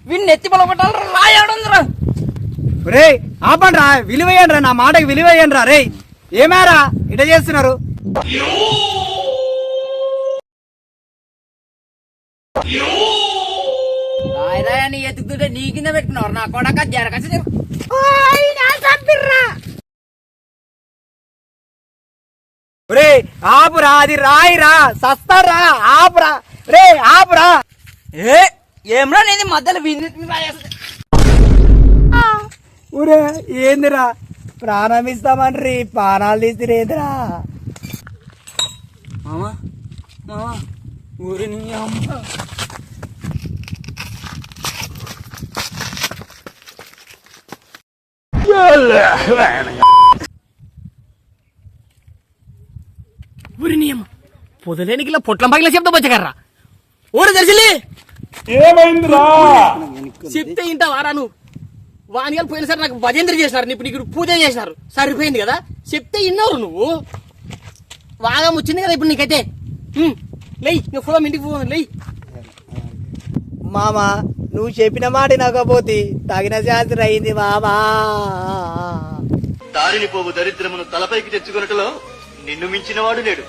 వీడిని ఎత్తి పొలగొట్టాలి రాయడుందిరా. రే ఆపండ్రా, విలువేయండి రా, నా మాటకి విలువేయండి రా. రే ఏమారా ఇట చేస్తున్నారు? రాయరాయని ఎత్తుకుతుంటే నీ కింద పెట్టుకున్నారు నా కొడక జరగచ్చు. రే ఆపురా, అది రాయిరా, సస్తారా, ఆపురా. రే ఆపురా. ఏమ్రా నేను మధ్యలో ఊరే ఏందిరా, ప్రాణం ఇస్తామని ప్రాణాలు తీసిరేందిరా? మామా మామా ఊరి నీ అమ్మ ఊరి నీ అమ్మ పొదలేనికి ఇలా పొట్లం పగిల చెప్తా బచ్చకర్రా. ఊరు తెలిసి ఏమైందిరా? చెప్తే ఇంటావారా నువ్వు? వానియాలు పోయినసారి నాకు భజేంద్ర చేసినారు, ఇప్పుడు నీకు పూజ చేసినారు, సరిపోయింది కదా. చెప్తే ఇన్నావు నువ్వు, బాగా వచ్చింది కదా ఇప్పుడు నీకైతే. లెయ్ నువ్వు ఫోన్ ఇంటికి పో, లెయ్. మామా నువ్వు చెప్పిన మాట నాకపోతే తగిన శాస్త్రి అయింది మామా. దారిని పోవు దరిద్రమును తలపైకి తెచ్చుకున్నట్లో నిన్ను మించిన వాడు లేడు.